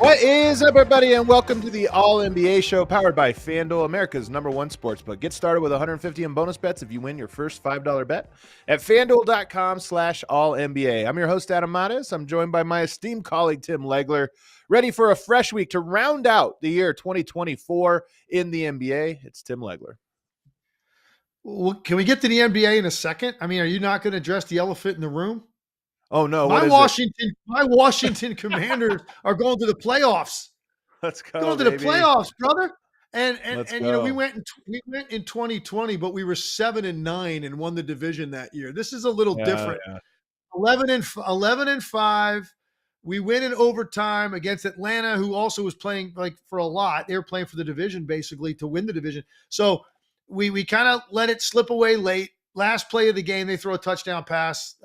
What is up, everybody, and welcome to the All-NBA show powered by FanDuel, America's #1 sportsbook. Get started with $150 in bonus bets if you win your first $5 bet at FanDuel.com/All-NBA. I'm your host, Adam Mares. I'm joined by my esteemed colleague, Tim Legler, ready for a fresh week to round out the year 2024 in the NBA. It's Tim Legler. Well, can we get to the NBA in a second? I mean, are you not going to address the elephant in the room? Oh no! My Washington Commanders are going to the playoffs. Let's go. Going to baby. the playoffs, brother. And Let's you go. know, we went in 2020, but we were 7-9 and won the division that year. This is a little different. Yeah. 11-5. We win in overtime against Atlanta, who also was playing like for a lot. They were playing for the division basically to win the division. So we kind of let it slip away late. Last play of the game, they throw a touchdown pass.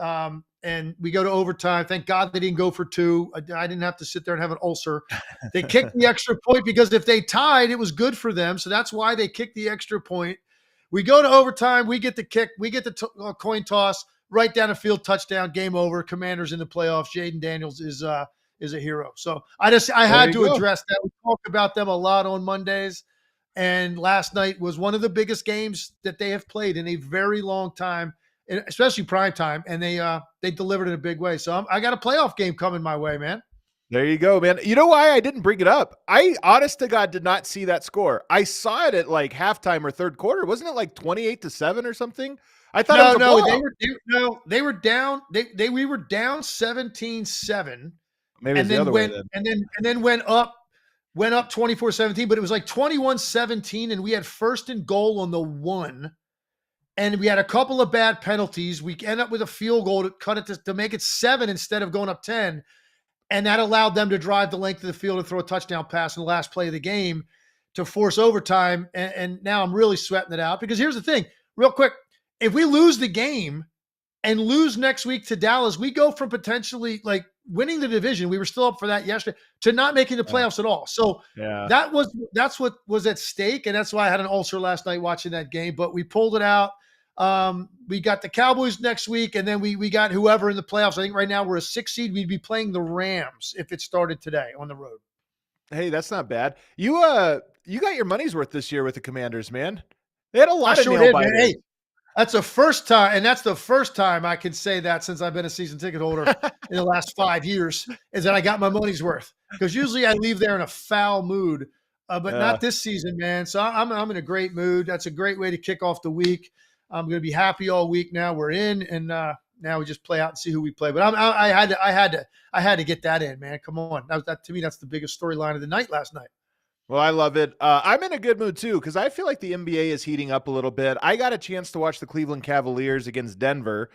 And we go to overtime. Thank God they didn't go for two. I didn't have to sit there and have an ulcer. They kicked the extra point because if they tied, it was good for them. So that's why they kicked the extra point. We go to overtime. We get the kick. We get the coin toss right down the field, touchdown, game over. Commanders in the playoffs. Jaden Daniels is a hero. So I had to address that. We talk about them a lot on Mondays. And last night was one of the biggest games that they have played in a very long time, especially prime time, and they delivered in a big way. So I got a playoff game coming my way, man. There you go, man. You know why I didn't bring it up? I, honest to God, did not see that score. I saw it at like halftime or third quarter. Wasn't it like 28-7 or something? I thought it was they were down. We were down 17-7. Maybe it's the other way then. And then went up 24-17, but it was like 21-17, and we had first and goal on the 1. And we had a couple of bad penalties. We end up with a field goal to cut it to make it 7 instead of going up 10. And that allowed them to drive the length of the field and throw a touchdown pass in the last play of the game to force overtime. And now I'm really sweating it out because here's the thing, real quick. If we lose the game and lose next week to Dallas, we go from potentially like winning the division. We were still up for that yesterday to not making the playoffs at all. So that's what was at stake. And that's why I had an ulcer last night watching that game, but we pulled it out. We got the Cowboys next week, and then we got whoever in the playoffs. I think right now we're a 6 seed. We'd be playing the Rams if it started today on the road. Hey, that's not bad. You got your money's worth this year with the Commanders, man. They had a lot of nail biters. Hey, that's the first time, and that's the first time I can say that since I've been a season ticket holder in the last 5 years, is that I got my money's worth. Because usually I leave there in a foul mood, but not this season, man. So I'm in a great mood. That's a great way to kick off the week. I'm going to be happy all week now. We're in, and now we just play out and see who we play. But I had to get that in, man. Come on, that to me, that's the biggest storyline of the night last night. Well, I love it. I'm in a good mood too because I feel like the NBA is heating up a little bit. I got a chance to watch the Cleveland Cavaliers against Denver.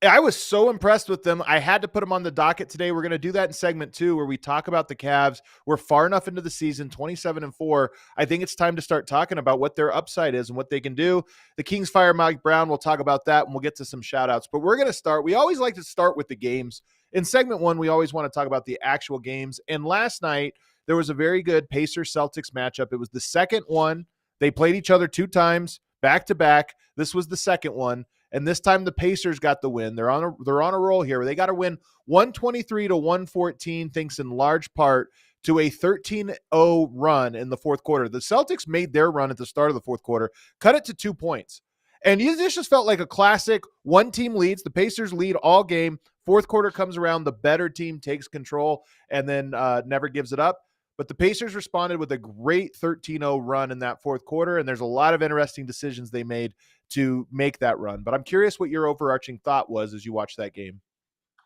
I was so impressed with them. I had to put them on the docket today. We're going to do that in segment 2 where we talk about the Cavs. We're far enough into the season, 27-4. I think it's time to start talking about what their upside is and what they can do. The Kings fire Mike Brown. We'll talk about that, and we'll get to some shout-outs. But we're going to start. We always like to start with the games. In segment 1, we always want to talk about the actual games. And last night, there was a very good Pacers-Celtics matchup. It was the second one. They played each other 2 times, back-to-back. This was the second one. And this time the Pacers got the win. They're on a roll here. They got to win 123-114, thanks in large part to a 13-0 run in the fourth quarter. The Celtics made their run at the start of the fourth quarter, cut it to 2 points. And this just felt like a classic one team leads. The Pacers lead all game. Fourth quarter comes around. The better team takes control and then never gives it up. But the Pacers responded with a great 13-0 run in that fourth quarter, and there's a lot of interesting decisions they made to make that run. But I'm curious what your overarching thought was as you watched that game.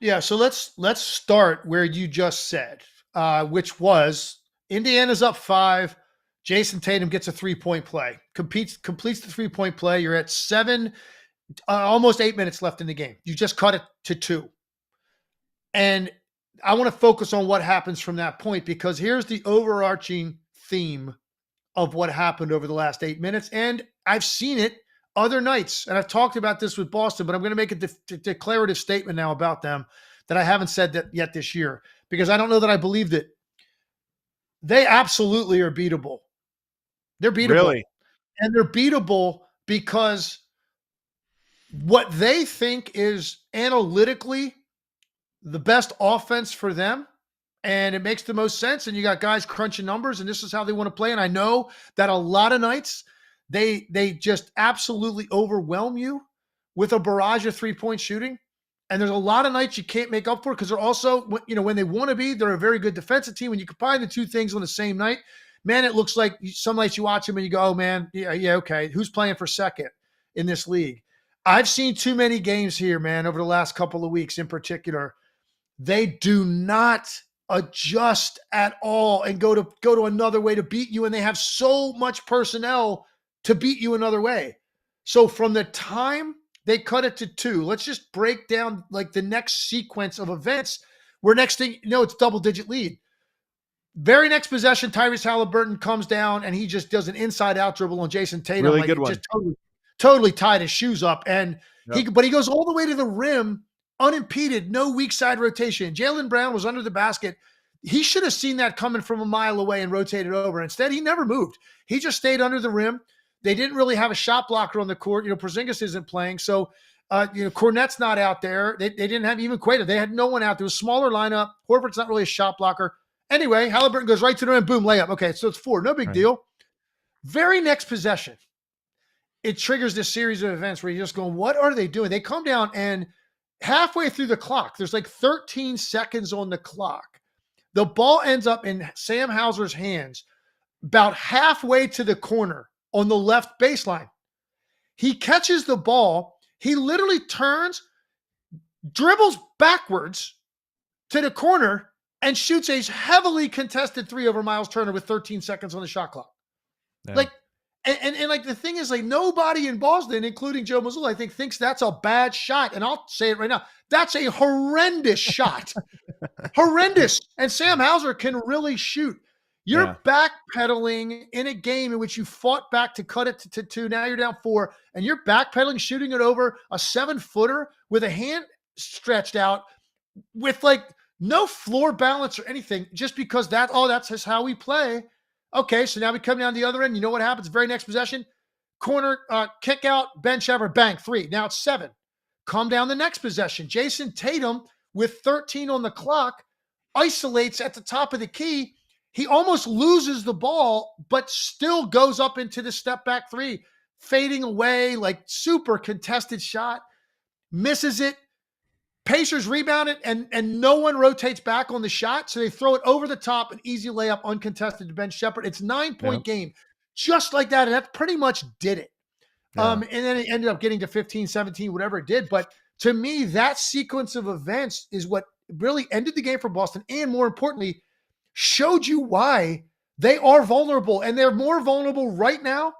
Yeah, so let's start where you just said, which was Indiana's up 5. Jason Tatum gets a 3-point play, completes the 3-point play. You're at almost 8 minutes left in the game. You just cut it to 2. And I want to focus on what happens from that point, because here's the overarching theme of what happened over the last 8 minutes. And I've seen it other nights, and I've talked about this with Boston, but I'm going to make a declarative statement now about them that I haven't said that yet this year, because I don't know that I believed it. They absolutely are beatable. They're beatable. Really? And they're beatable because what they think is analytically the best offense for them, and it makes the most sense, and you got guys crunching numbers, and this is how they want to play. And I know that a lot of nights they just absolutely overwhelm you with a barrage of 3-point shooting. And there's a lot of nights you can't make up for, because they're also, when they want to be, they're a very good defensive team. When you combine the two things on the same night, man, it looks like some nights you watch them and you go, oh man, yeah, okay. Who's playing for second in this league? I've seen too many games here, man, over the last couple of weeks in particular. They do not adjust at all and go to another way to beat you. And they have so much personnel to beat you another way. So from the time they cut it to 2, let's just break down like the next sequence of events where next thing you know, it's double-digit lead. Very next possession, Tyrese Haliburton comes down and he just does an inside-out dribble on Jason Tatum. Really like good one. Just totally tied his shoes up. And but he goes all the way to the rim unimpeded, no weak side rotation. Jaylen Brown was under the basket. He should have seen that coming from a mile away and rotated over. Instead, he never moved. He just stayed under the rim. They didn't really have a shot blocker on the court. Porzingis isn't playing. So, Cornette's not out there. They didn't have even Quato. They had no one out there. It was a smaller lineup. Horford's not really a shot blocker. Anyway, Haliburton goes right to the rim. Boom, layup. Okay, so it's 4. No big deal. Very next possession, it triggers this series of events where you're just going, what are they doing? They come down, and halfway through the clock, there's like 13 seconds on the clock. The ball ends up in Sam Hauser's hands about halfway to the corner on the left baseline. He catches the ball. He literally turns, dribbles backwards to the corner, and shoots a heavily contested 3 over Miles Turner with 13 seconds on the shot clock. Yeah. Like, and like the thing is, like, nobody in Boston, including Joe Mazzulla, I think, thinks that's a bad shot. And I'll say it right now. That's a horrendous shot. Horrendous. And Sam Hauser can really shoot. You're backpedaling in a game in which you fought back to cut it to 2. Now you're down 4, and you're backpedaling, shooting it over a 7-footer with a hand stretched out with like no floor balance or anything, just because that's just how we play. Okay, so now we come down the other end. You know what happens? Very next possession, corner, kick out, Ben Shepherd, bang, 3. Now it's 7. Come down the next possession. Jason Tatum, with 13 on the clock, isolates at the top of the key. He almost loses the ball, but still goes up into the step back 3, fading away, like super contested shot, misses it. Pacers rebound it, and no one rotates back on the shot, so they throw it over the top, an easy layup, uncontested to Ben Shepherd. It's 9-point game, just like that, and that pretty much did it. And then it ended up getting to 15, 17, whatever it did. But to me, that sequence of events is what really ended the game for Boston, and more importantly, showed you why they are vulnerable, and they're more vulnerable right now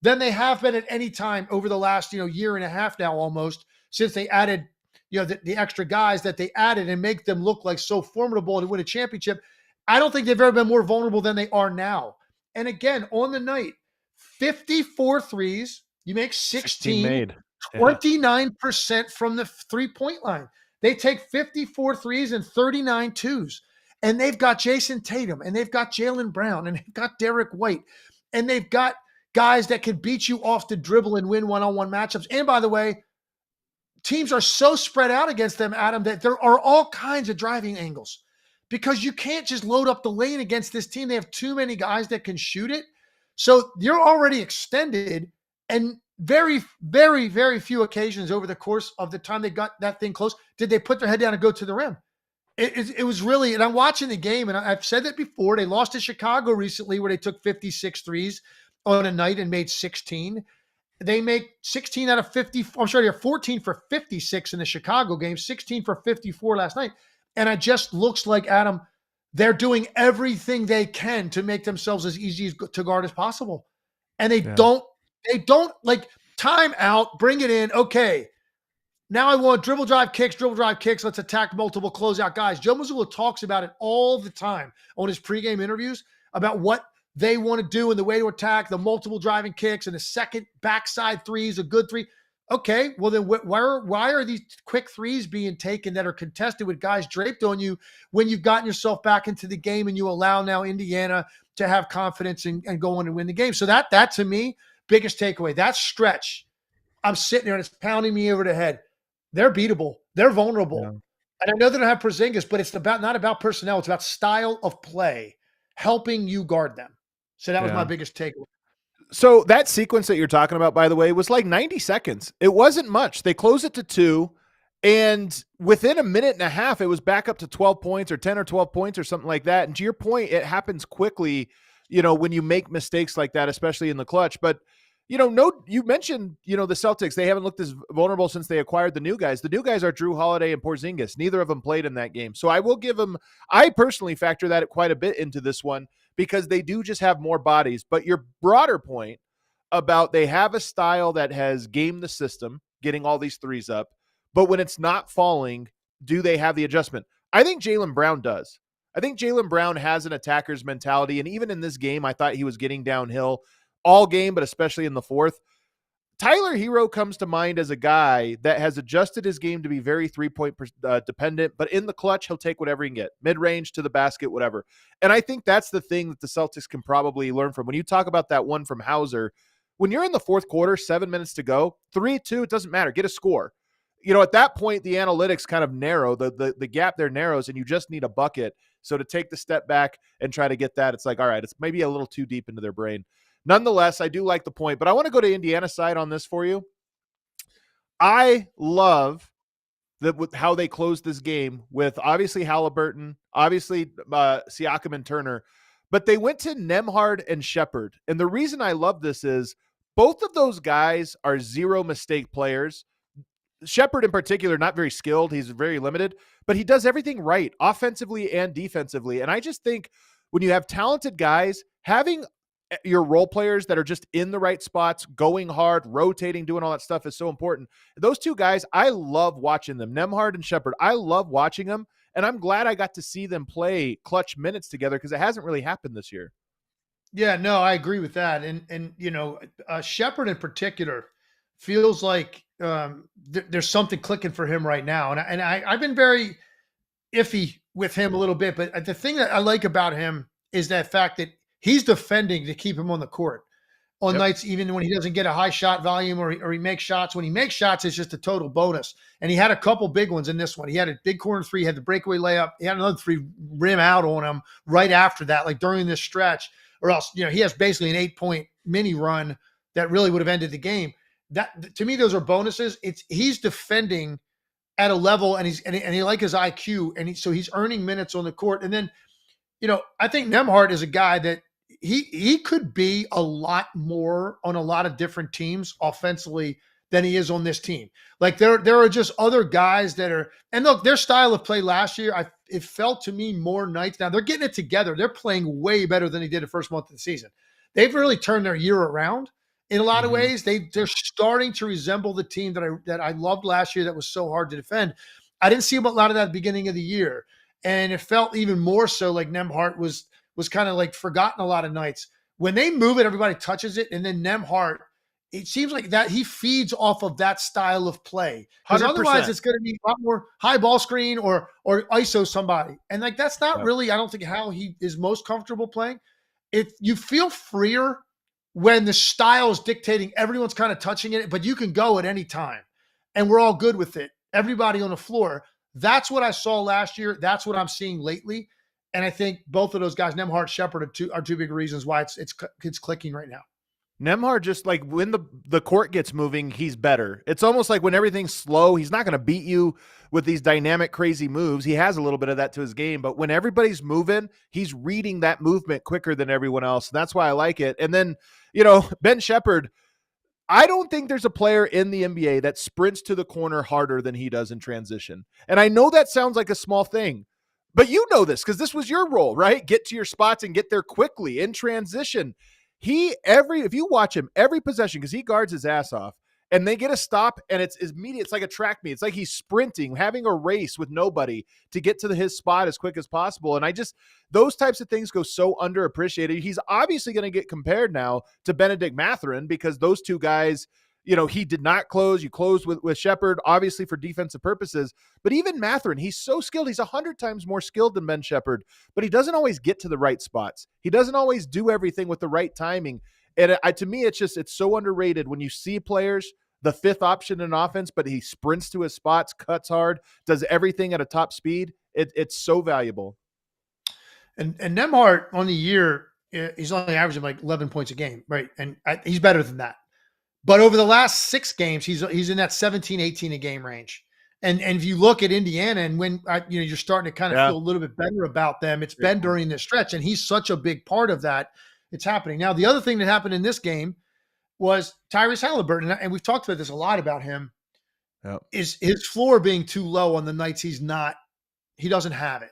than they have been at any time over the last year and a half now, almost, since they added the extra guys that they added and make them look like so formidable to win a championship. I don't think they've ever been more vulnerable than they are now. And again, on the night, 54 threes, you make 16 made. 29% from the 3-point line. They take 54 threes and 39 twos. And they've got Jason Tatum, and they've got Jaylen Brown, and they've got Derek White, and they've got guys that can beat you off the dribble and win one-on-one matchups. And by the way, teams are so spread out against them, Adam, that there are all kinds of driving angles, because you can't just load up the lane against this team. They have too many guys that can shoot it. So you're already extended, and very, very, very few occasions over the course of the time they got that thing close did they put their head down and go to the rim. It was really, and I'm watching the game, and I've said that before. They lost to Chicago recently where they took 56 threes on a night and made 16. They make 16 out of 50. I'm sorry, they're 14 for 56 in the Chicago game, 16 for 54 last night. And it just looks like, Adam, they're doing everything they can to make themselves as easy to guard as possible. And they don't like time out, bring it in. Okay. Now I want dribble drive kicks. Let's attack multiple closeout guys. Joe Mazzulla talks about it all the time on his pregame interviews about what they want to do and the way to attack, the multiple driving kicks and the second backside three is a good three. Okay, well then why are these quick threes being taken that are contested with guys draped on you when you've gotten yourself back into the game and you allow now Indiana to have confidence and go on and win the game? So that to me, biggest takeaway, that stretch, I'm sitting there and it's pounding me over the head. They're beatable. They're vulnerable. Yeah. And I know they don't have Porzingis, but it's not about personnel. It's about style of play, helping you guard them. So that was my biggest takeaway. So that sequence that you're talking about, by the way, was like 90 seconds. It wasn't much. They closed it to 2, and within a minute and a half, it was back up to 12 points or 10 or 12 points or something like that. And to your point, it happens quickly, when you make mistakes like that, especially in the clutch. But, you mentioned, the Celtics, they haven't looked as vulnerable since they acquired the new guys. The new guys are Drew Holiday and Porzingis. Neither of them played in that game. So I will give them, I personally factor that quite a bit into this one, because they do just have more bodies. But your broader point about they have a style that has gamed the system, getting all these threes up, but when it's not falling, do they have the adjustment? I think Jaylen Brown does. I think Jaylen Brown has an attacker's mentality, and even in this game, I thought he was getting downhill all game, but especially in the fourth. Tyler Hero comes to mind as a guy that has adjusted his game to be very three-point dependent, but in the clutch, he'll take whatever he can get, mid-range to the basket, whatever. And I think that's the thing that the Celtics can probably learn from. When you talk about that one from Hauser, when you're in the fourth quarter, 7 minutes to go, 3-2, it doesn't matter. Get a score. At that point, the analytics kind of narrow. The gap there narrows, and you just need a bucket. So to take the step back and try to get that, it's like, all right, it's maybe a little too deep into their brain. Nonetheless, I do like the point, but I want to go to Indiana's side on this for you. I love how they closed this game with obviously Haliburton, obviously Siakam and Turner, but they went to Nembhard and Shepherd. And the reason I love this is both of those guys are zero mistake players. Shepherd in particular, not very skilled. He's very limited, but he does everything right, offensively and defensively. And I just think when you have talented guys, having your role players that are just in the right spots, going hard, rotating, doing all that stuff is so important. Those two guys, I love watching them. Nembhard and Shepherd, I love watching them, and I'm glad I got to see them play clutch minutes together because it hasn't really happened this year. Yeah, no, I agree with that. And Shepherd in particular feels like there's something clicking for him right now. And I've been very iffy with him a little bit, but the thing that I like about him is that fact that he's defending to keep him on the court on nights, even when he doesn't get a high shot volume or he makes shots. When he makes shots, it's just a total bonus. And he had a couple big ones in this one. He had a big corner three, had the breakaway layup. He had another three rim out on him right after that, like during this stretch, or else, he has basically an 8-point mini run that really would have ended the game. That, to me, those are bonuses. He's defending at a level, and he like his IQ, and so he's earning minutes on the court. And then, I think Nembhard is a guy that he could be a lot more on a lot of different teams offensively than he is on this team. Like there are just other guys that are, and look, their style of play last year, it felt to me more nights. Now they're getting it together. They're playing way better than they did the first month of the season. They've really turned their year around in a lot of ways. They're starting to resemble the team that I loved last year that was so hard to defend. I didn't see a lot of that at the beginning of the year. And it felt even more so like Nembhard was kind of like forgotten a lot of nights. When they move it, everybody touches it. And then Nembhard, it seems like that he feeds off of that style of play. Because otherwise it's going to be a lot more high ball screen or ISO somebody. And like, that's not really, I don't think, how he is most comfortable playing. You feel freer when the style is dictating, everyone's kind of touching it, but you can go at any time. And we're all good with it. Everybody on the floor. That's what I saw last year. That's what I'm seeing lately. And I think both of those guys, Nembhard, Shepherd, are two big reasons why it's clicking right now. Nembhard, just like when the court gets moving, he's better. It's almost like when everything's slow, he's not going to beat you with these dynamic, crazy moves. He has a little bit of that to his game, but when everybody's moving, he's reading that movement quicker than everyone else. And that's why I like it. And then, Ben Shepherd, I don't think there's a player in the NBA that sprints to the corner harder than he does in transition. And I know that sounds like a small thing, But you know this because this was your role, right? Get to your spots and get there quickly in transition. If you watch him, every possession, because he guards his ass off, and they get a stop and it's immediate. It's like a track meet. It's like he's sprinting, having a race with nobody to get to his spot as quick as possible. And those types of things go so underappreciated. He's obviously going to get compared now to Benedict Mathurin because those two guys, he did not close. You closed with Shepherd, obviously for defensive purposes. But even Mathurin, he's so skilled. He's 100 times more skilled than Ben Shepherd, but he doesn't always get to the right spots. He doesn't always do everything with the right timing. And to me, it's so underrated when you see players, the fifth option in offense, but he sprints to his spots, cuts hard, does everything at a top speed. It's so valuable. And Nembhard on the year, he's only averaging like 11 points a game, right? And he's better than that. But over the last 6 games, he's in that 17, 18 a game range. And if you look at Indiana, and when you're starting to kind of feel a little bit better about them, it's been during this stretch, and he's such a big part of that. It's happening. Now, the other thing that happened in this game was Tyrese Haliburton, and we've talked about this a lot about him, is his floor being too low on the nights he doesn't have it.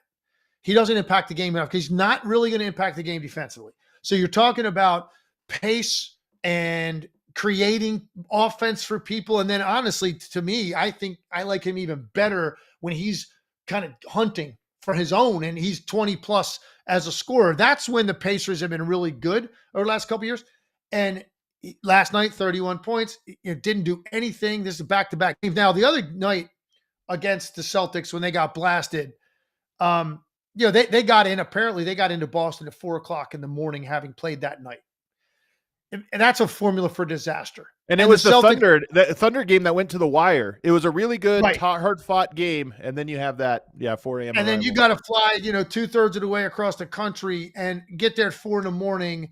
He doesn't impact the game enough because he's not really going to impact the game defensively. So you're talking about pace and creating offense for people. And then honestly, to me, I think I like him even better when he's kind of hunting for his own and he's 20 plus as a scorer. That's when the Pacers have been really good over the last couple of years. And last night, 31 points, didn't do anything. This is a back-to-back game. Now, the other night against the Celtics when they got blasted, they got in, apparently they got into Boston at 4:00 in the morning having played that night. And that's a formula for disaster. And it was the Thunder game that went to the wire. It was a really good, hard-fought game, and then you have that, 4 a.m. And then you got to fly, 2/3 of the way across the country and get there at 4 a.m,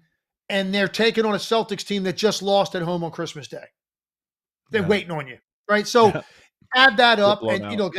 and they're taking on a Celtics team that just lost at home on Christmas Day. They're waiting on you, right? So add that up, and look,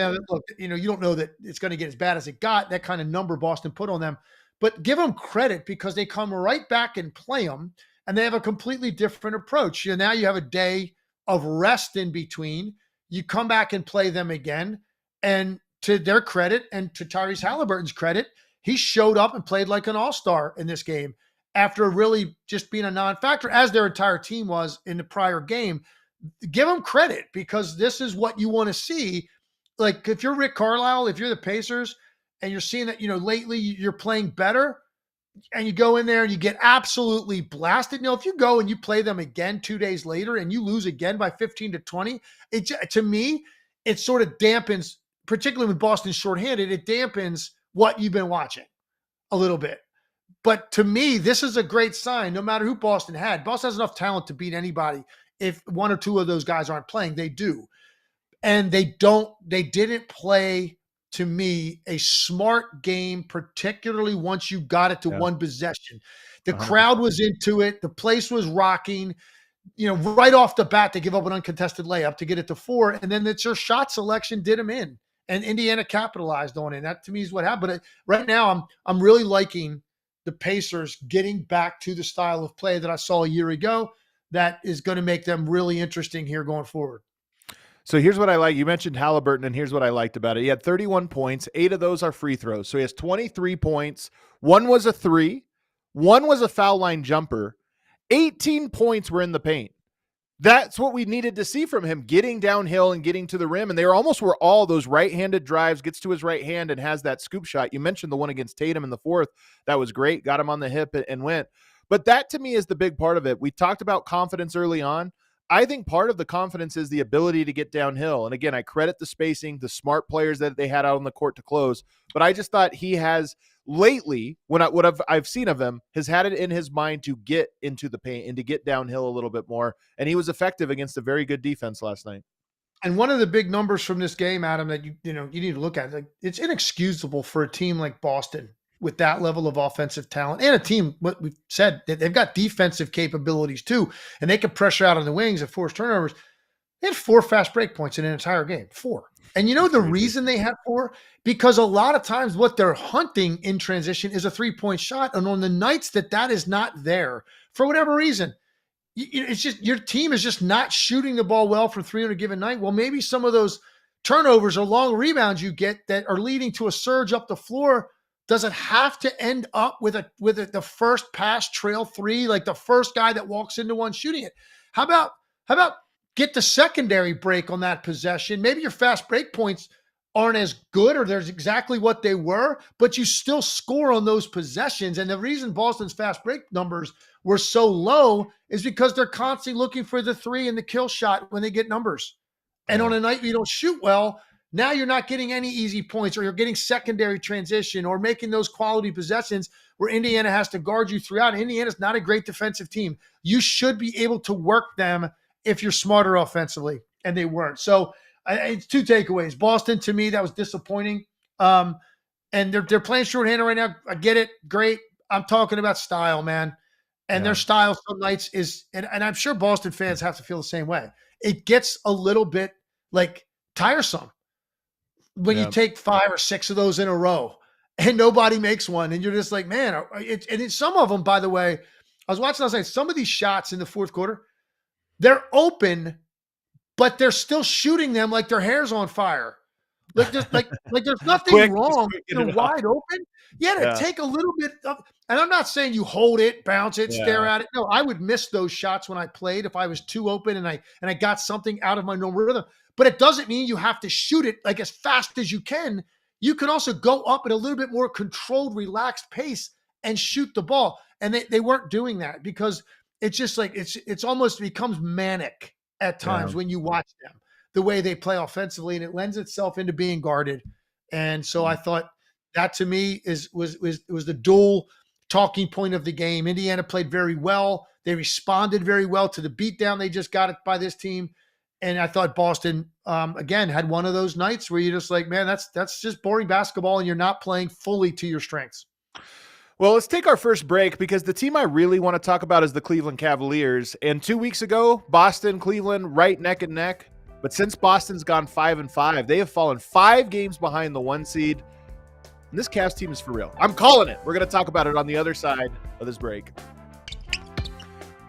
you don't know that it's going to get as bad as it got. That kind of number Boston put on them, but give them credit because they come right back and play them. And they have a completely different approach. Now you have a day of rest in between. You come back and play them again. And to their credit and to Tyrese Haliburton's credit, he showed up and played like an all-star in this game after really just being a non-factor, as their entire team was in the prior game. Give them credit because this is what you want to see. Like if you're Rick Carlisle, if you're the Pacers, and you're seeing that, lately you're playing better, and you go in there and you get absolutely blasted. If you go and you play them again 2 days later and you lose again by 15 to 20, to me, it sort of dampens, particularly when Boston's shorthanded, it dampens what you've been watching a little bit. But to me, this is a great sign, no matter who Boston had. Boston has enough talent to beat anybody. If 1 or 2 of those guys aren't playing, they do. And they didn't play, to me, a smart game, particularly once you got it to one possession. The crowd was into it. The place was rocking. Right off the bat, they give up an uncontested layup to get it to 4, and then it's your shot selection did them in, and Indiana capitalized on it. That to me is what happened. But right now, I'm really liking the Pacers getting back to the style of play that I saw a year ago. That is going to make them really interesting here going forward. So here's what I like. You mentioned Haliburton, and here's what I liked about it. He had 31 points. 8 of those are free throws. So he has 23 points. 1 was a 3. 1 was a foul line jumper. 18 points were in the paint. That's what we needed to see from him, getting downhill and getting to the rim. And they were all those right-handed drives, gets to his right hand and has that scoop shot. You mentioned the one against Tatum in the 4th. That was great. Got him on the hip and went. But that, to me, is the big part of it. We talked about confidence early on. I think part of the confidence is the ability to get downhill. And again, I credit the spacing, the smart players that they had out on the court to close. But I just thought he has lately, what I've seen of him, has had it in his mind to get into the paint and to get downhill a little bit more. And he was effective against a very good defense last night. And one of the big numbers from this game, Adam, that you need to look at, it's inexcusable for a team like Boston with that level of offensive talent and a team, what we've said, that they've got defensive capabilities too, and they can pressure out on the wings and force turnovers. They had 4 fast break points in an entire game, 4. And the reason they had 4? Because a lot of times what they're hunting in transition is a 3-point shot. And on the nights that is not there, for whatever reason, it's just your team is just not shooting the ball well from 3 on a given night. Well, maybe some of those turnovers or long rebounds you get that are leading to a surge up the floor, does it have to end up with the first pass trail three, like the first guy that walks into one shooting it? How about get the secondary break on that possession? Maybe your fast break points aren't as good, or there's exactly what they were, but you still score on those possessions. And the reason Boston's fast break numbers were so low is because they're constantly looking for the three and the kill shot when they get numbers. And on a night you don't shoot well, now you're not getting any easy points, or you're getting secondary transition, or making those quality possessions where Indiana has to guard you throughout. Indiana's not a great defensive team. You should be able to work them if you're smarter offensively, and they weren't. So it's two takeaways. Boston, to me, that was disappointing. And they're playing shorthanded right now. I get it. Great. I'm talking about style, man. And their style some nights is, and I'm sure Boston fans have to feel the same way. It gets a little bit like tiresome when you take 5 or 6 of those in a row and nobody makes one. And you're just like, man, some of them, by the way, I was watching last night, some of these shots in the fourth quarter, they're open, but they're still shooting them like their hair's on fire. Like there's nothing wrong. They're wide open. Yeah, take a little bit of, and I'm not saying you hold it, bounce it, stare at it. No, I would miss those shots when I played if I was too open and I got something out of my normal rhythm. But it doesn't mean you have to shoot it like as fast as you can. You can also go up at a little bit more controlled, relaxed pace and shoot the ball. And they weren't doing that because it's just like it's almost becomes manic at times when you watch them, the way they play offensively, and it lends itself into being guarded. And so I thought that, to me, was the dual talking point of the game. Indiana played very well. They responded very well to the beatdown they just got by this team. And I thought Boston, again, had one of those nights where you're just like, man, that's just boring basketball, and you're not playing fully to your strengths. Well, let's take our first break, because the team I really want to talk about is the Cleveland Cavaliers. And 2 weeks ago, Boston, Cleveland, right neck and neck. But since Boston's gone 5-5, they have fallen 5 games behind the 1 seed. And this Cavs team is for real. I'm calling it. We're going to talk about it on the other side of this break.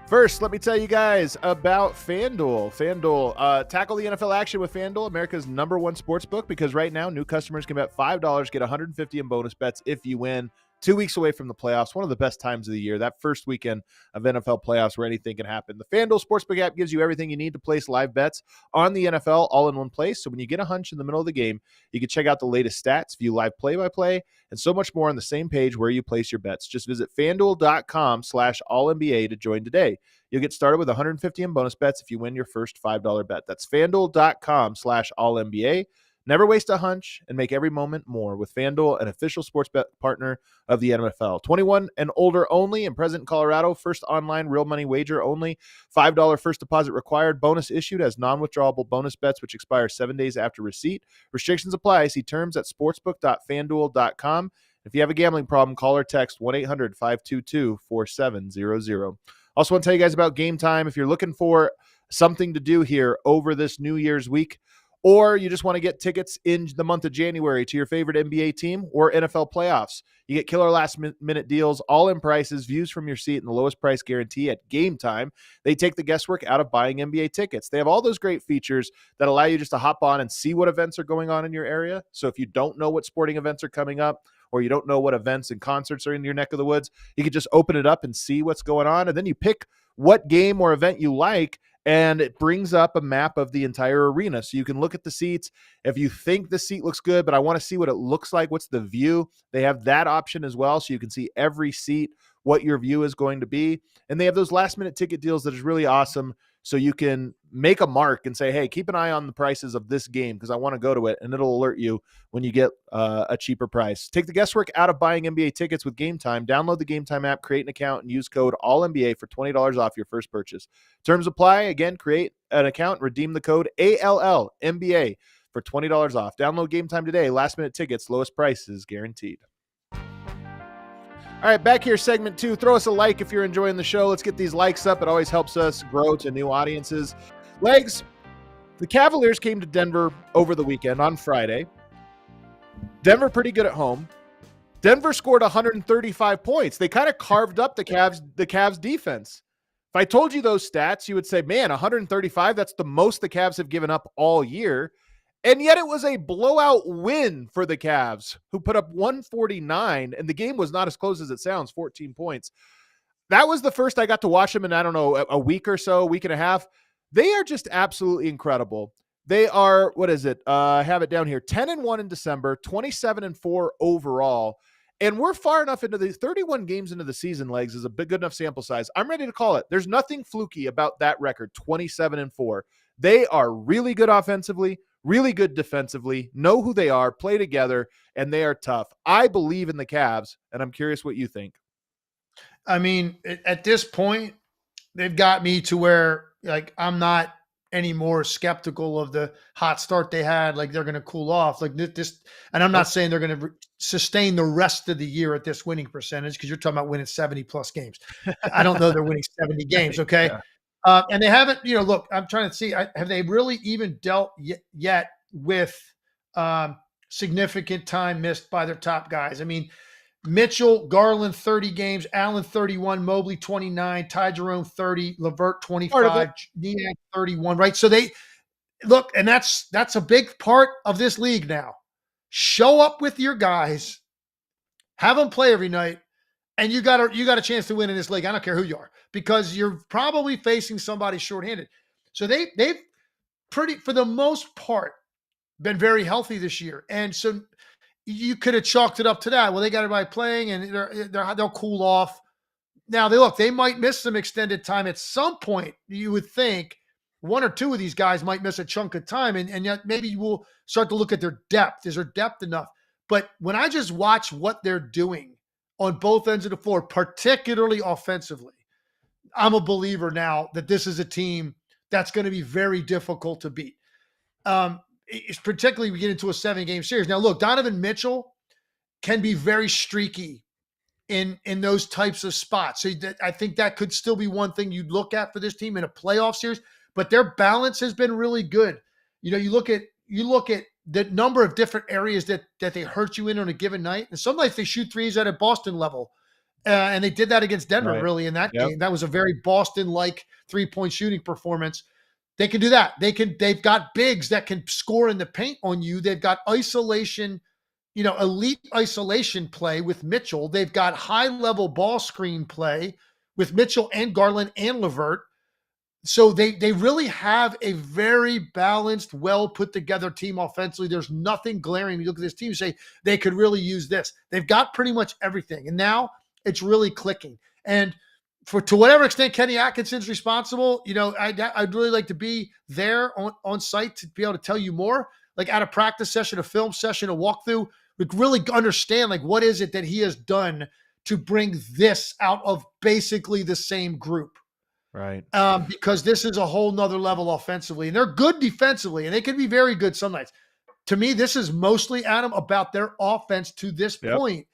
First, let me tell you guys about FanDuel. FanDuel, tackle the NFL action with FanDuel, America's #1 sports book, because right now new customers can bet $5, get $150 in bonus bets if you win. 2 weeks away from the playoffs, one of the best times of the year, that first weekend of NFL playoffs where anything can happen. The FanDuel Sportsbook app gives you everything you need to place live bets on the NFL all in one place. So when you get a hunch in the middle of the game, you can check out the latest stats, view live play-by-play, and so much more on the same page where you place your bets. Just visit FanDuel.com/AllNBA to join today. You'll get started with $150 in bonus bets if you win your first $5 bet. That's FanDuel.com/AllNBA. Never waste a hunch and make every moment more with FanDuel, an official sports bet partner of the NFL. 21 and older only and present in Colorado. First online real money wager only. $5 first deposit required. Bonus issued as non-withdrawable bonus bets, which expire 7 days after receipt. Restrictions apply. See terms at sportsbook.fanduel.com. If you have a gambling problem, call or text 1-800-522-4700. Also want to tell you guys about Game Time. If you're looking for something to do here over this New Year's week, or you just want to get tickets in the month of January to your favorite NBA team or NFL playoffs, you get killer last-minute deals, all-in prices, views from your seat, and the lowest price guarantee at Game Time. They take the guesswork out of buying NBA tickets. They have all those great features that allow you just to hop on and see what events are going on in your area. So if you don't know what sporting events are coming up, or you don't know what events and concerts are in your neck of the woods, you can just open it up and see what's going on, and then you pick what game or event you like, and it brings up a map of the entire arena. So you can look at the seats. If you think the seat looks good, but I want to see what it looks like, what's the view, they have that option as well. So you can see every seat, what your view is going to be. And they have those last-minute ticket deals that is really awesome. So you can make a mark and say, hey, keep an eye on the prices of this game because I want to go to it, and it'll alert you when you get a cheaper price. Take the guesswork out of buying NBA tickets with Game Time. Download the Game Time app, create an account, and use code ALLNBA for $20 off your first purchase. Terms apply. Again, create an account, redeem the code ALLNBA for $20 off. Download Game Time today. Last-minute tickets, lowest prices guaranteed. All right, back here, segment 2. Throw us a like if you're enjoying the show. Let's get these likes up. It always helps us grow to new audiences. Legs, the Cavaliers came to Denver over the weekend on Friday. Denver pretty good at home. Denver scored 135 points. They kind of carved up the Cavs defense. If I told you those stats, you would say, man, 135, that's the most the Cavs have given up all year. And yet it was a blowout win for the Cavs, who put up 149, and the game was not as close as it sounds, 14 points. That was the first I got to watch them in, I don't know, a week or so, week and a half. They are just absolutely incredible. They are, what is it? I have it down here, 10-1 in December, 27-4 overall. And we're far enough into the 31 games into the season, Legs, is a big, good enough sample size. I'm ready to call it. There's nothing fluky about that record, 27-4. They are really good offensively, really good defensively, know who they are, play together, and they are tough. I believe in the Cavs, and I'm curious what you think. I mean, at this point, they've got me to where, like, I'm not any more skeptical of the hot start they had. Like, they're going to cool off like this. And I'm not saying they're going to sustain the rest of the year at this winning percentage, because you're talking about winning 70 plus games. I don't know they're winning 70 games. Okay. Yeah. And they haven't, look, I'm trying to see, have they really even dealt yet with significant time missed by their top guys? I mean, Mitchell, Garland, 30 games, Allen, 31, Mobley, 29, Ty Jerome, 30, LeVert, 25, Niang, 31, right? So they look, and that's a big part of this league now. Show up with your guys, have them play every night, and you got a chance to win in this league. I don't care who you are, because you're probably facing somebody shorthanded. So they've pretty, for the most part, been very healthy this year. And so you could have chalked it up to that. Well, they got everybody playing, and they'll cool off. Now, they might miss some extended time at some point. You would think one or two of these guys might miss a chunk of time, and yet maybe we'll start to look at their depth. Is there depth enough? But when I just watch what they're doing on both ends of the floor, particularly offensively, I'm a believer now that this is a team that's going to be very difficult to beat. It's particularly we get into a 7-game series. Now, look, Donovan Mitchell can be very streaky in those types of spots. So I think that could still be one thing you'd look at for this team in a playoff series, but their balance has been really good. You look at the number of different areas that they hurt you in on a given night. And some nights they shoot threes at a Boston level. And they did that against Denver, really, in that game. That was a very Boston-like 3-point shooting performance. They can do that. They've got bigs that can score in the paint on you. They've got isolation, elite isolation play with Mitchell. They've got high-level ball screen play with Mitchell and Garland and LeVert. So they really have a very balanced, well put together team offensively. There's nothing glaring. You look at this team and say they could really use this. They've got pretty much everything. And now it's really clicking. And to whatever extent Kenny Atkinson's responsible, I'd really like to be there on site to be able to tell you more, like at a practice session, a film session, a walkthrough, like really understand, like, what is it that he has done to bring this out of basically the same group. Right. Because this is a whole nother level offensively, and they're good defensively, and they can be very good some nights. To me, this is mostly, Adam, about their offense to this point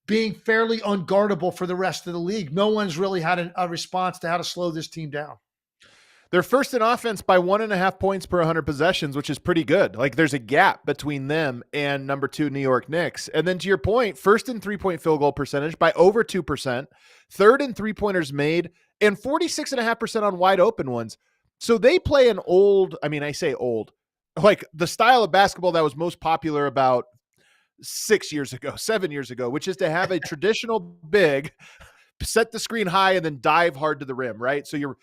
being fairly unguardable for the rest of the league. No one's really had a response to how to slow this team down. They're first in offense by 1.5 points per 100 possessions, which is pretty good. Like, there's a gap between them and number 2 New York Knicks. And then to your point, first in 3-point field goal percentage by over 2%, third in 3-pointers made, and 46.5% on wide open ones. So they play an old, I say old, like the style of basketball that was most popular about 7 years ago, which is to have a traditional big, set the screen high and then dive hard to the rim, right? So you're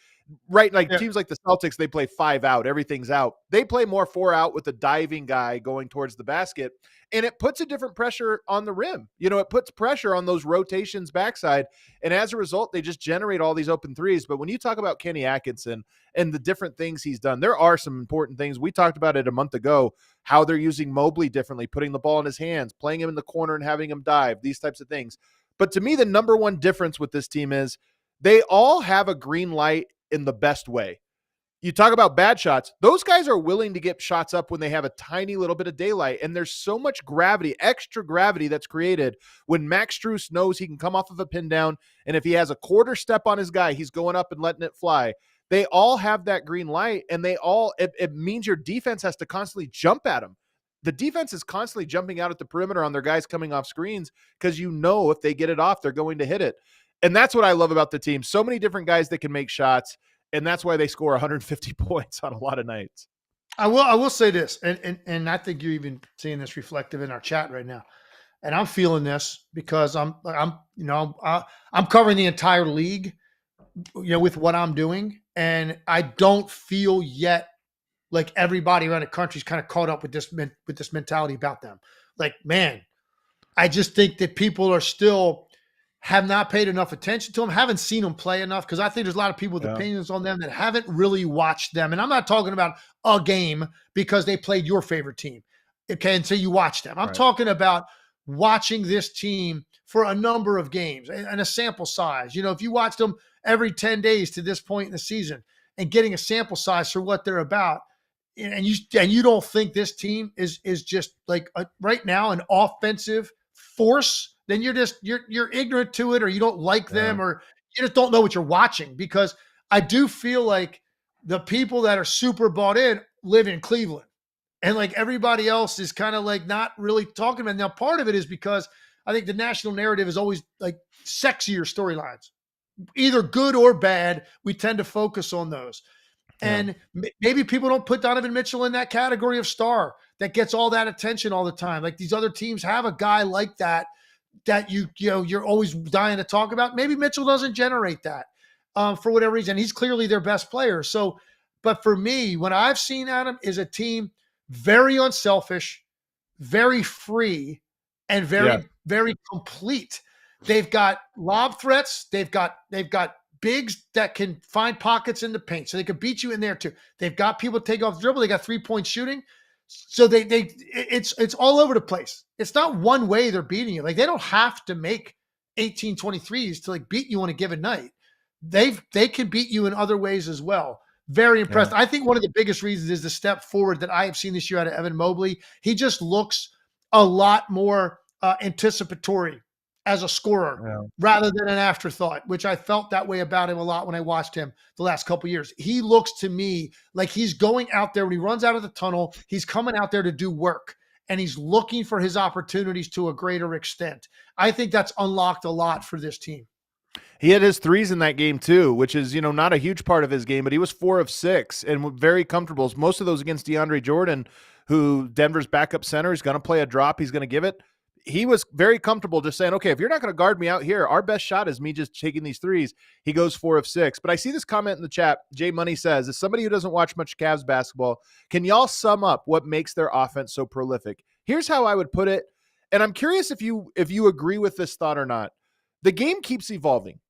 right. Like teams like the Celtics, they play 5 out, everything's out. They play more 4 out with a diving guy going towards the basket. And it puts a different pressure on the rim. It puts pressure on those rotations backside. And as a result, they just generate all these open threes. But when you talk about Kenny Atkinson and the different things he's done, there are some important things. We talked about it a month ago, how they're using Mobley differently, putting the ball in his hands, playing him in the corner and having him dive, these types of things. But to me, the number one difference with this team is they all have a green light in the best way. You talk about bad shots. Those guys are willing to get shots up when they have a tiny little bit of daylight. And there's so much gravity, extra gravity that's created when Max Strus knows he can come off of a pin down. And if he has a quarter step on his guy, he's going up and letting it fly. They all have that green light, and it means your defense has to constantly jump at them. The defense is constantly jumping out at the perimeter on their guys coming off screens because if they get it off, they're going to hit it. And that's what I love about the team. So many different guys that can make shots. And that's why they score 150 points on a lot of nights. I will say this, and I think you're even seeing this reflective in our chat right now. And I'm feeling this because I'm covering the entire league, with what I'm doing, and I don't feel yet like everybody around the country is kind of caught up with this mentality about them. Like, man, I just think that people are still have not paid enough attention to them, haven't seen them play enough, because I think there's a lot of people with opinions on them that haven't really watched them. And I'm not talking about a game because they played your favorite team, okay, until you watch them. I'm talking about watching this team for a number of games and a sample size. If you watch them every 10 days to this point in the season and getting a sample size for what they're about, and you don't think this team is just like right now an offensive force, then you're ignorant to it, or you don't like them, or you just don't know what you're watching. Because I do feel like the people that are super bought in live in Cleveland, and like everybody else is kind of like not really talking about it. Now, part of it is because I think the national narrative is always like sexier storylines, either good or bad. We tend to focus on those. And maybe people don't put Donovan Mitchell in that category of star that gets all that attention all the time. Like these other teams have a guy like that you're always dying to talk about. Maybe Mitchell doesn't generate that for whatever reason. He's clearly their best player. So, but for me, what I've seen Adam is a team very unselfish, very free, and very complete. They've got lob threats. They've got bigs that can find pockets in the paint, so they can beat you in there too. They've got people take off the dribble. They got 3-point shooting. So it's all over the place. It's not one way they're beating you. Like they don't have to make 18, 23s to like beat you on a given night. They can beat you in other ways as well. Very impressed. I think one of the biggest reasons is the step forward that I have seen this year out of Evan Mobley. He just looks a lot more anticipatory as a scorer rather than an afterthought, which I felt that way about him a lot when I watched him the last couple of years. He looks to me like he's going out there when he runs out of the tunnel. He's coming out there to do work, and he's looking for his opportunities to a greater extent. I think that's unlocked a lot for this team. He had his threes in that game too, which is, not a huge part of his game, but he was 4 of 6 and very comfortable. Most of those against DeAndre Jordan, who Denver's backup center is going to play a drop. He's going to give it. He was very comfortable just saying, okay, if you're not going to guard me out here, our best shot is me just taking these threes. He goes 4 of 6. But I see this comment in the chat. Jay Money says, as somebody who doesn't watch much Cavs basketball, can y'all sum up what makes their offense so prolific? Here's how I would put it. And I'm curious if you agree with this thought or not. The game keeps evolving.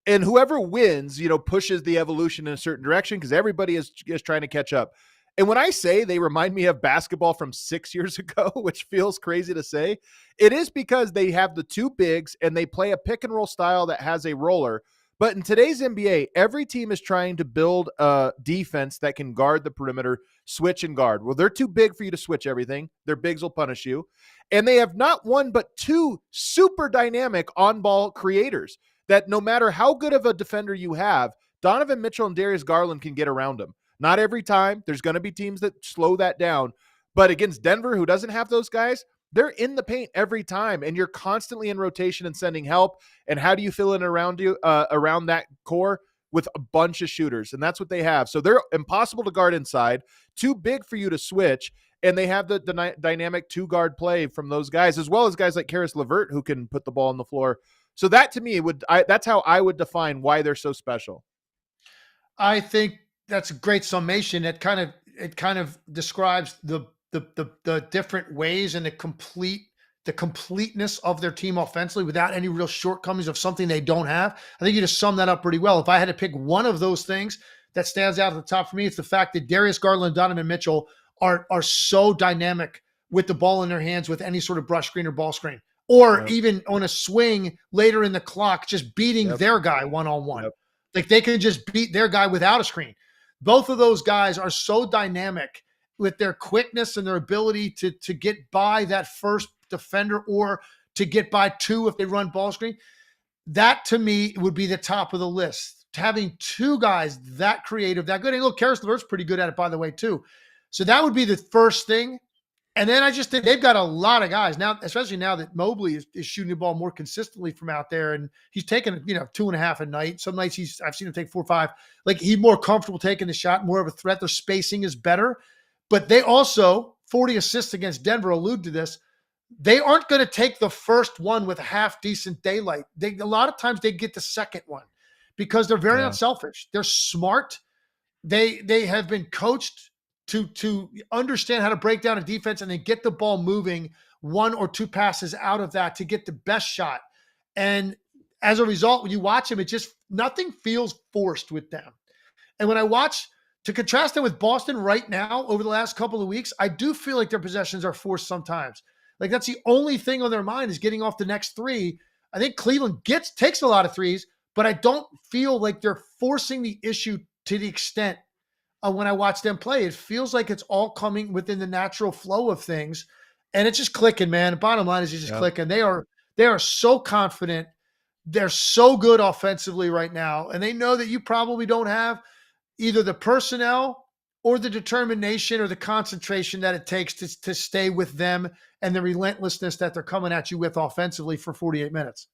And whoever wins, pushes the evolution in a certain direction because everybody is trying to catch up. And when I say they remind me of basketball from 6 years ago, which feels crazy to say, it is because they have the two bigs and they play a pick and roll style that has a roller. But in today's NBA, every team is trying to build a defense that can guard the perimeter, switch and guard. Well, they're too big for you to switch everything. Their bigs will punish you. And they have not one, but two super dynamic on-ball creators that no matter how good of a defender you have, Donovan Mitchell and Darius Garland can get around them. Not every time. There's going to be teams that slow that down. But against Denver, who doesn't have those guys, they're in the paint every time, and you're constantly in rotation and sending help. And how do you fill in around that core? With a bunch of shooters, and that's what they have. So they're impossible to guard inside, too big for you to switch, and they have the dynamic two-guard play from those guys, as well as guys like Tyrese Haliburton who can put the ball on the floor. So that, to me, that's how I would define why they're so special. I think that's a great summation. It kind of describes the different ways and the completeness of their team offensively without any real shortcomings of something they don't have. I think you just summed that up pretty well. If I had to pick one of those things that stands out at the top for me, it's the fact that Darius Garland and Donovan Mitchell are so dynamic with the ball in their hands with any sort of brush screen or ball screen, or even on a swing later in the clock, just beating their guy one-on-one. Like they can just beat their guy without a screen. Both of those guys are so dynamic with their quickness and their ability to get by that first defender or to get by two if they run ball screen. That, to me, would be the top of the list. Having two guys that creative, that good. And look, Tyrese Haliburton's pretty good at it, by the way, too. So that would be the first thing. And then I just think they've got a lot of guys now, especially now that Mobley is shooting the ball more consistently from out there, and he's taking 2.5 a night. Some nights I've seen him take 4 or 5. Like he's more comfortable taking the shot, more of a threat. Their spacing is better. But they also, 40 assists against Denver, allude to this. They aren't going to take the first one with half decent daylight. A lot of times they get the second one because they're very unselfish. They're smart. They have been coached to understand how to break down a defense and then get the ball moving one or two passes out of that to get the best shot. And as a result, when you watch them, nothing feels forced with them. And when I watch, to contrast them with Boston right now over the last couple of weeks, I do feel like their possessions are forced sometimes. Like that's the only thing on their mind is getting off the next three. I think Cleveland takes a lot of threes, but I don't feel like they're forcing the issue to the extent of when I watch them play. It feels like it's all coming within the natural flow of things, and it's just clicking, man. The bottom line is it's just clicking. They are so confident. They're so good offensively right now, and they know that you probably don't have either the personnel or the determination or the concentration that it takes to stay with them and the relentlessness that they're coming at you with offensively for 48 minutes.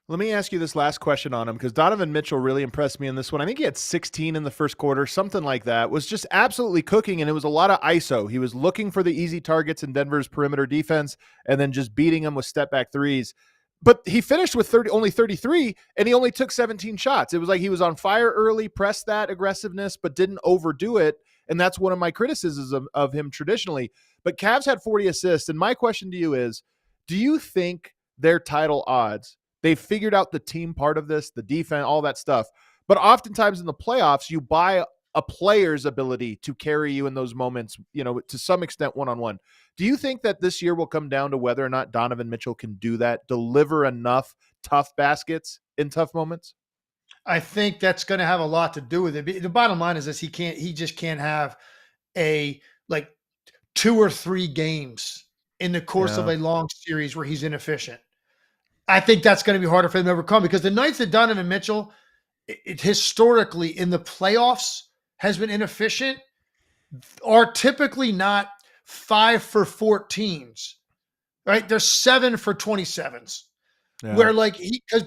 Let me ask you this last question on him because Donovan Mitchell really impressed me in this one. I think he had 16 in the first quarter, something like that. Was just absolutely cooking, and it was a lot of ISO. He was looking for the easy targets in Denver's perimeter defense and then just beating them with step-back threes. But he finished with only 33, and he only took 17 shots. It was like he was on fire early, pressed that aggressiveness, but didn't overdo it, and that's one of my criticisms of him traditionally. But Cavs had 40 assists, and my question to you is, do you think their title odds, they've figured out the team part of this, the defense, all that stuff, but oftentimes in the playoffs, you buy a player's ability to carry you in those moments, to some extent one-on-one. Do you think that this year will come down to whether or not Donovan Mitchell can do that, deliver enough tough baskets in tough moments? I think that's going to have a lot to do with it. The bottom line is this: he just can't have a 2 or 3 games in the course of a long series where he's inefficient. I think that's going to be harder for him to overcome because the nights that Donovan Mitchell, historically in the playoffs, has been inefficient are typically not 5 for 14s, right? They're 7 for 27s. Yeah. Where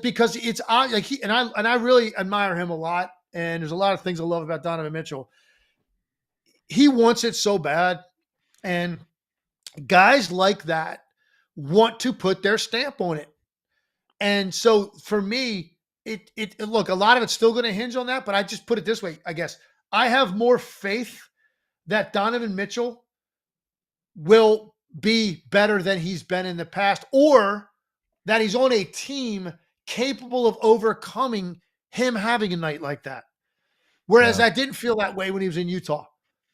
because it's and I really admire him a lot, and there's a lot of things I love about Donovan Mitchell. He wants it so bad, and guys like that want to put their stamp on it. And so for me, look, a lot of it's still going to hinge on that, but I just put it this way, I guess. I have more faith that Donovan Mitchell will be better than he's been in the past, or that he's on a team capable of overcoming him having a night like that. Whereas I didn't feel that way when he was in Utah,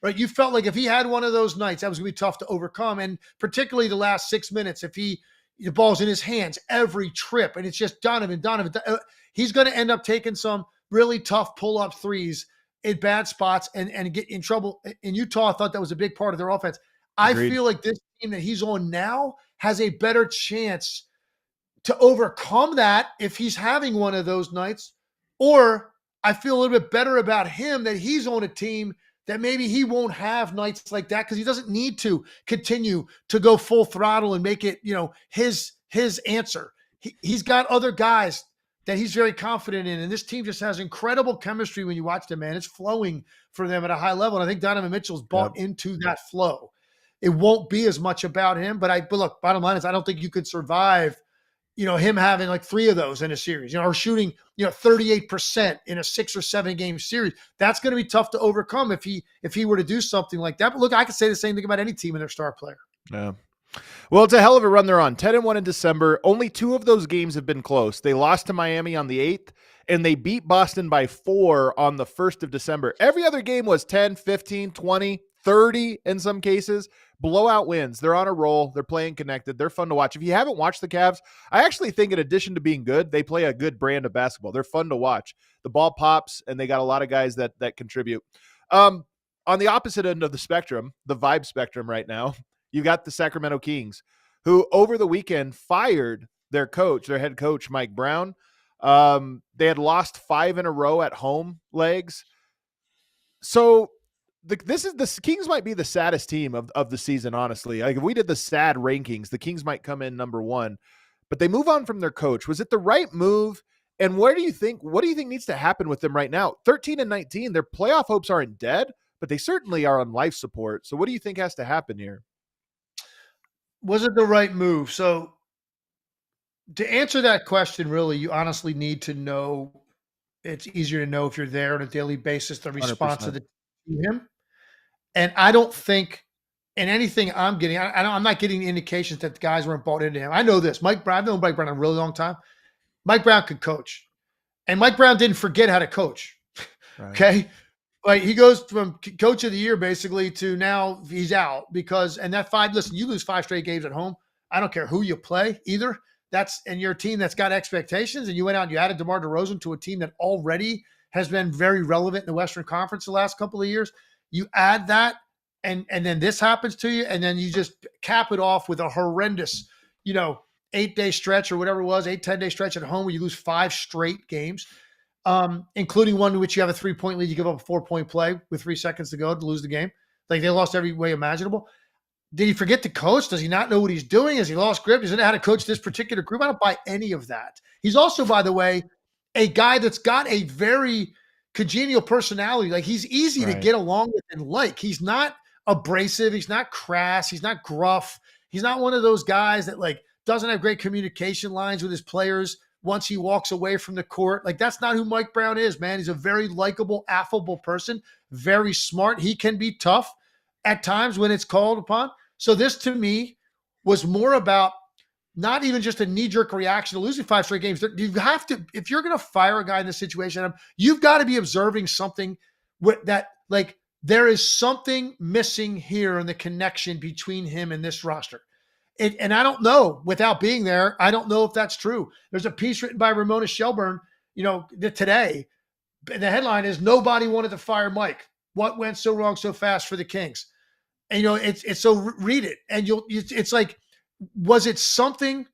right? You felt like if he had one of those nights, that was going to be tough to overcome. And particularly the last 6 minutes, if the ball's in his hands every trip and it's just Donovan, he's going to end up taking some really tough pull-up threes in bad spots and get in trouble. In Utah, I thought that was a big part of their offense. Agreed. I feel like this team that he's on now has a better chance to overcome that if he's having one of those nights. Or I feel a little bit better about him that he's on a team that maybe he won't have nights like that because he doesn't need to continue to go full throttle and make it, his answer. He's got other guys that he's very confident in. And this team just has incredible chemistry when you watch them, man. It's flowing for them at a high level. And I think Donovan Mitchell's bought into that flow. It won't be as much about him, but look, bottom line is I don't think you could survive, him having like 3 of those in a series, or shooting, 38% in a 6 or 7 game series. That's going to be tough to overcome if he were to do something like that. But look, I could say the same thing about any team and their star player. Yeah. Well, it's a hell of a run they're on. 10-1 in December. Only 2 of those games have been close. They lost to Miami on the 8th, and they beat Boston by 4 on the 1st of December. Every other game was 10, 15, 20, 30 in some cases. Blowout wins. They're on a roll. They're playing connected. They're fun to watch. If you haven't watched the Cavs, I actually think in addition to being good, they play a good brand of basketball. They're fun to watch. The ball pops, and they got a lot of guys that contribute. On the opposite end of the spectrum, the vibe spectrum right now, you got the Sacramento Kings, who over the weekend fired their head coach, Mike Brown. They had lost 5 in a row at home legs. So the Kings might be the saddest team of the season, honestly. Like if we did the sad rankings, the Kings might come in number 1, but they move on from their coach. Was it the right move? And what do you think needs to happen with them right now? 13-19, their playoff hopes aren't dead, but they certainly are on life support. So what do you think has to happen here? Was it the right move? So to answer that question, really, you honestly need to know. It's easier to know if you're there on a daily basis, the response of 100%. to him. And I don't think in anything I'm getting, I'm not getting indications that the guys weren't bought into him. I know this. Mike Brown, I've known Mike Brown a really long time. Mike Brown could coach. And Mike Brown didn't forget how to coach. Right. Okay. Like he goes from coach of the year basically to now he's out because, and that listen, you lose 5 straight games at home. I don't care who you play either. And you're a team that's got expectations, and you went out and you added DeMar DeRozan to a team that already has been very relevant in the Western Conference the last couple of years. You add that, and then this happens to you, and then you just cap it off with a horrendous, 8-day stretch or whatever it was, 10-day stretch at home where you lose 5 straight games, including one in which you have a 3-point lead, you give up a 4-point play with 3 seconds to go to lose the game. Like they lost every way imaginable. Did he forget to coach? Does he not know what he's doing? Has he lost grip? Does he know how to coach this particular group? I don't buy any of that. He's also, by the way, a guy that's got a very congenial personality. Like he's easy to get along with and like. He's not abrasive. He's not crass. He's not gruff. He's not one of those guys that like doesn't have great communication lines with his players once he walks away from the court. Like that's not who Mike Brown is, man. He's a very likable, affable person, very smart. He can be tough at times when it's called upon. So this to me was more about not even just a knee-jerk reaction to losing 5 straight games. You have to, if you're going to fire a guy in this situation, you've got to be observing something that like there is something missing here in the connection between him and this roster. And I don't know, without being there, I don't know if that's true. There's a piece written by Ramona Shelburne, today. The headline is "Nobody wanted to fire Mike. What went so wrong so fast for the Kings?" And it's so read it, and it's like, was it something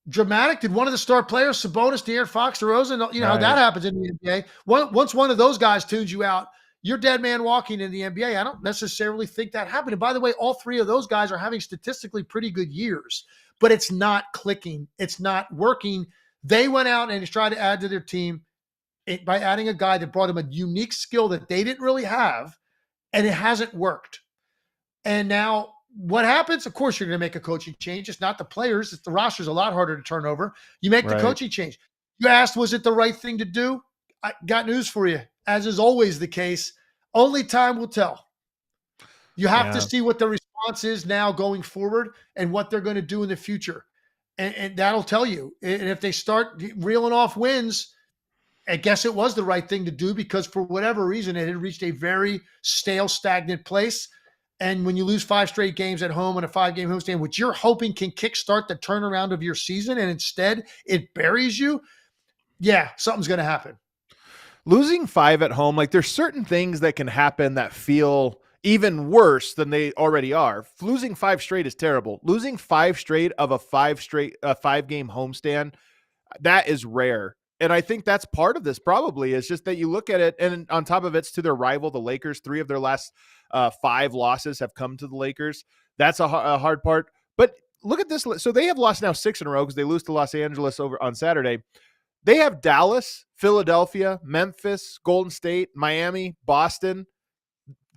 dramatic? Did one of the star players, Sabonis, De'Aaron Fox, DeRozan, how that happens in the NBA? Once one of those guys tunes you out, you're dead man walking in the NBA. I don't necessarily think that happened. And by the way, all 3 of those guys are having statistically pretty good years, but it's not clicking. It's not working. They went out and tried to add to their team by adding a guy that brought them a unique skill that they didn't really have, and it hasn't worked. And now what happens? Of course, you're going to make a coaching change. It's not the players. It's the roster's a lot harder to turn over. You make the coaching change. You asked, was it the right thing to do? I got news for you. As is always the case, only time will tell. You have to see what the response is now going forward and what they're going to do in the future. And that'll tell you. And if they start reeling off wins, I guess it was the right thing to do because for whatever reason, it had reached a very stale, stagnant place. And when you lose 5 straight games at home on a 5-game homestand, which you're hoping can kickstart the turnaround of your season, and instead it buries you, something's going to happen. Losing 5 at home, like there's certain things that can happen that feel even worse than they already are. Losing 5 straight is terrible. Losing 5 straight of a 5-game homestand, that is rare. And I think that's part of this probably is just that you look at it, and on top of it's to their rival, the Lakers. 3 of their last 5 losses have come to the Lakers. That's a hard part. But look at this. So they have lost now 6 in a row because they lose to Los Angeles over on Saturday. They have Dallas, Philadelphia, Memphis, Golden State, Miami, Boston.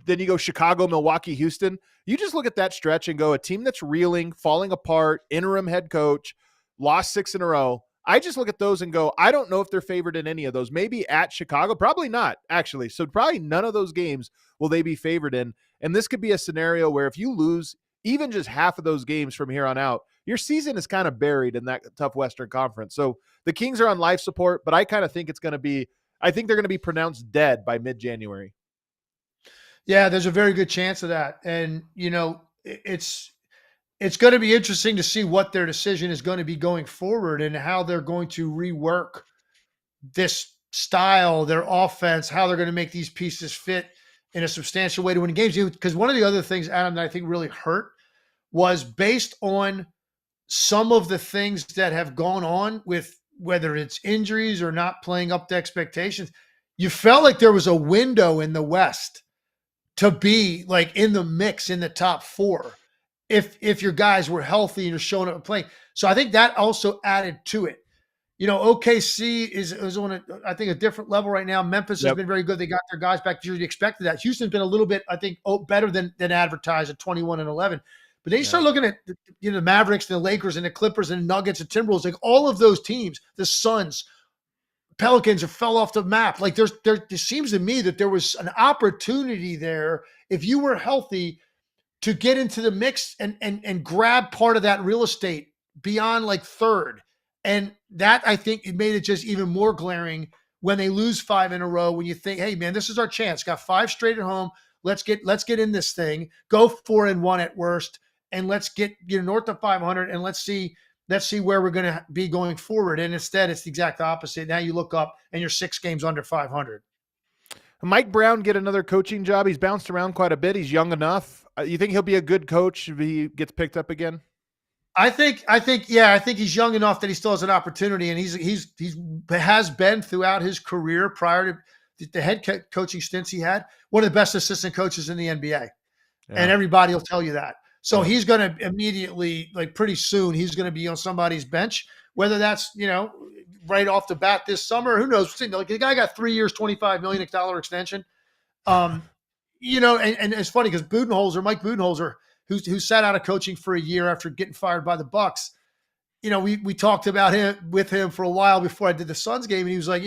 Then you go Chicago, Milwaukee, Houston. You just look at that stretch and go, a team that's reeling, falling apart, interim head coach, lost 6 in a row. I just look at those and go, I don't know if they're favored in any of those. Maybe at Chicago, probably not, actually. So probably none of those games will they be favored in. And this could be a scenario where if you lose even just half of those games from here on out, your season is kind of buried in that tough Western Conference. So the Kings are on life support, but I kind of think I think they're going to be pronounced dead by mid-January. Yeah, there's a very good chance of that. And, it's going to be interesting to see what their decision is going to be going forward and how they're going to rework this style, their offense, how they're going to make these pieces fit in a substantial way to win games. Because one of the other things, Adam, that I think really hurt was based on some of the things that have gone on with whether it's injuries or not playing up to expectations. You felt like there was a window in the West to be like in the mix in the top 4. If your guys were healthy and you're showing up and playing. So I think that also added to it. OKC is on I think a different level right now. Memphis has been very good. They got their guys back. You expected that. Houston's been a little bit, I think, better than advertised at 21-11. But then you start looking at the Mavericks, the Lakers, and the Clippers, and the Nuggets, and Timberwolves. Like all of those teams, the Suns, Pelicans have fell off the map. Like there seems to me that there was an opportunity there if you were healthy to get into the mix and grab part of that real estate beyond like third. And that, I think, it made it just even more glaring when they lose 5 in a row, when you think, hey, man, this is our chance. Got 5 straight at home. Let's get in this thing. Go 4-1 at worst, and let's get north of 500, and let's see where we're going to be going forward. And instead, it's the exact opposite. Now you look up, and you're 6 games under 500. Mike Brown get another coaching job. He's bounced around quite a bit. He's young enough. You think he'll be a good coach if he gets picked up again? I think he's young enough that he still has an opportunity, and he has been throughout his career prior to the head coaching stints he had, one of the best assistant coaches in the NBA, and everybody will tell you that. So he's going to immediately, like pretty soon, he's going to be on somebody's bench, whether that's right off the bat this summer. Who knows? Like the guy got 3 years, $25 million extension. And it's funny because Mike Budenholzer, who sat out of coaching for a year after getting fired by the Bucks. We talked about him with him for a while before I did the Suns game, and he was like,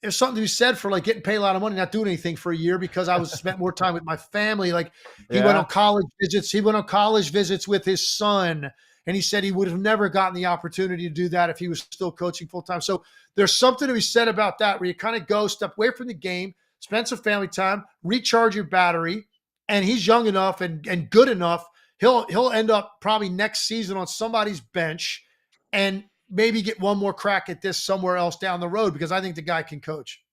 there's something to be said for like getting paid a lot of money, not doing anything for a year because I spent more time with my family. Like he went on college visits. He went on college visits with his son, and he said he would have never gotten the opportunity to do that if he was still coaching full time. So there's something to be said about that, where you kind of go step away from the game, spend some family time, recharge your battery. And he's young enough and good enough. He'll end up probably next season on somebody's bench and maybe get one more crack at this somewhere else down the road, because I think the guy can coach.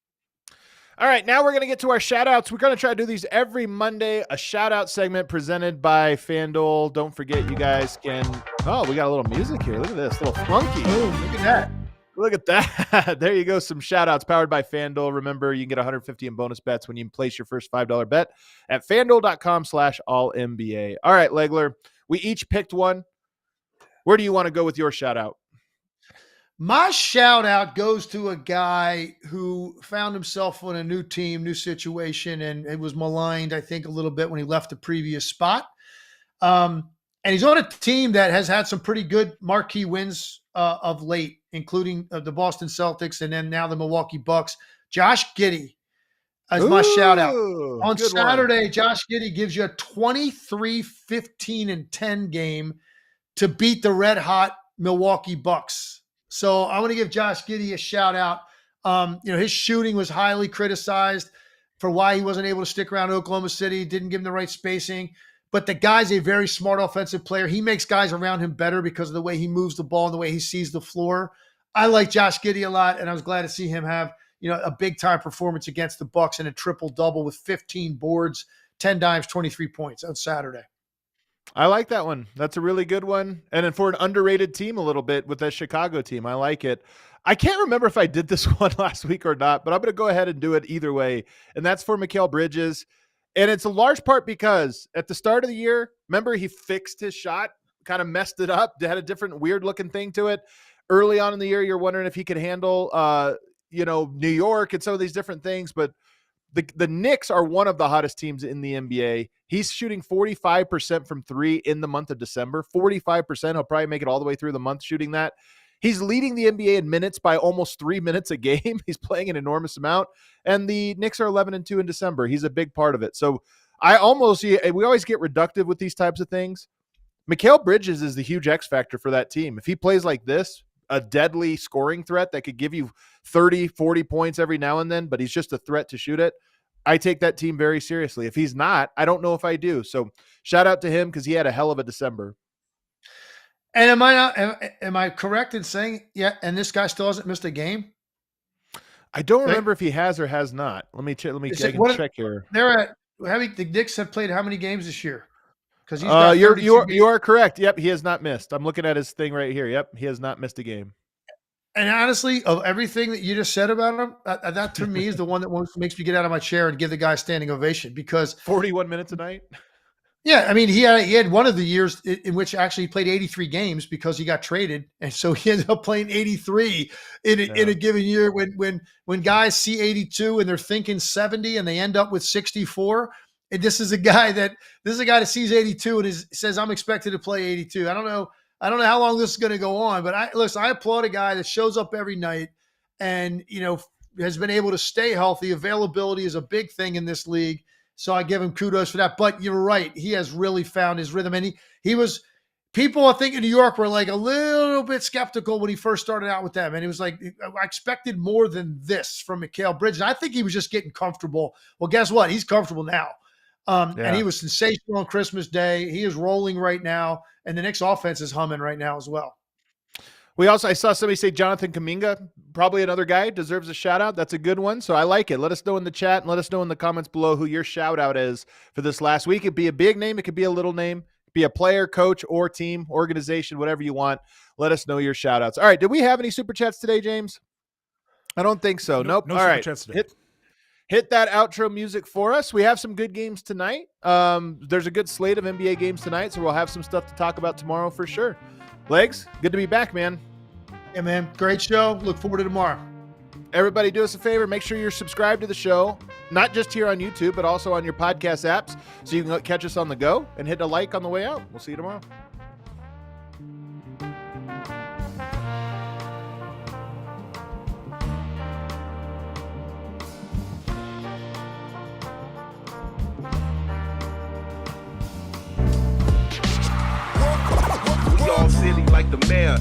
All right, now we're going to get to our shout-outs. We're going to try to do these every Monday, a shout-out segment presented by FanDuel. Don't forget, you guys can – we got a little music here. Look at this, a little funky. Oh, look at that. Look at that. There you go. Some shout outs powered by FanDuel. Remember, you can get $150 in bonus bets when you place your first $5 bet at FanDuel.com/AllNBA. All right, Legler, we each picked one. Where do you want to go with your shout out? My shout out goes to a guy who found himself on a new team, new situation, and it was maligned, I think, a little bit when he left the previous spot. And he's on a team that has had some pretty good marquee wins of late, including the Boston Celtics and then now the Milwaukee Bucks. Josh Giddey is my shout out. On Saturday, Josh Giddey gives you a 23-15-10 game to beat the red hot Milwaukee Bucks. So I want to give Josh Giddey a shout out. His shooting was highly criticized for why he wasn't able to stick around Oklahoma City, didn't give him the right spacing. But the guy's a very smart offensive player. He makes guys around him better because of the way he moves the ball and the way he sees the floor. I like Josh Giddey a lot, and I was glad to see him have a big-time performance against the Bucks in a triple-double with 15 boards, 10 dimes, 23 points on Saturday. I like that one. That's a really good one. And then for an underrated team a little bit with that Chicago team, I like it. I can't remember if I did this one last week or not, but I'm going to go ahead and do it either way, and that's for Mikal Bridges. And it's a large part because at the start of the year, remember, he fixed his shot, kind of messed it up, had a different weird-looking thing to it. Early on in the year, you're wondering if he could handle, New York and some of these different things. But the Knicks are one of the hottest teams in the NBA. He's shooting 45% from three in the month of December. 45%. He'll probably make it all the way through the month shooting that. He's leading the NBA in minutes by almost 3 minutes a game. He's playing an enormous amount. And the Knicks are 11-2 in December. He's a big part of it. So we always get reductive with these types of things. Mikal Bridges is the huge X factor for that team. If he plays like this, a deadly scoring threat that could give you 30, 40 points every now and then, but he's just a threat to shoot it, I take that team very seriously. If he's not, I don't know if I do. So shout out to him because he had a hell of a December. And am I correct in saying, and this guy still hasn't missed a game? I don't remember if he has or has not. Let me check here. The Knicks have played how many games this year? Because he's got you are correct. Yep, he has not missed. I'm looking at his thing right here. Yep, he has not missed a game. And honestly, of everything that you just said about him, that to me is the one that makes me get out of my chair and give the guy a standing ovation, because 41 minutes a night. Yeah, I mean, he had one of the years in which actually he played 83 games because he got traded, and so he ended up playing 83 in a given year. When guys see 82 and they're thinking 70 and they end up with 64, and this is a guy that sees 82 and says, "I'm expected to play 82." I don't know how long this is going to go on, but I applaud a guy that shows up every night and has been able to stay healthy. Availability is a big thing in this league. So I give him kudos for that. But you're right. He has really found his rhythm. And he was, people I think in New York were like a little bit skeptical when he first started out with them. And he was like, I expected more than this from Mikal Bridges. I think he was just getting comfortable. Well, guess what? He's comfortable now. And he was sensational on Christmas Day. He is rolling right now. And the Knicks offense is humming right now as well. I saw somebody say Jonathan Kuminga, probably another guy, deserves a shout out. That's a good one. So I like it. Let us know in the chat and let us know in the comments below who your shout out is for this last week. It could be a big name. It could be a little name. It could be a player, coach, or team, organization, whatever you want. Let us know your shout outs. All right. Did we have any super chats today, James? I don't think so. Nope. No All super right. chats today. Hit that outro music for us. We have some good games tonight. There's a good slate of NBA games tonight, so we'll have some stuff to talk about tomorrow for sure. Legs, good to be back, man. Yeah, man. Great show. Look forward to tomorrow. Everybody do us a favor. Make sure you're subscribed to the show, not just here on YouTube, but also on your podcast apps so you can catch us on the go and hit a like on the way out. We'll see you tomorrow. We all silly like the mayor.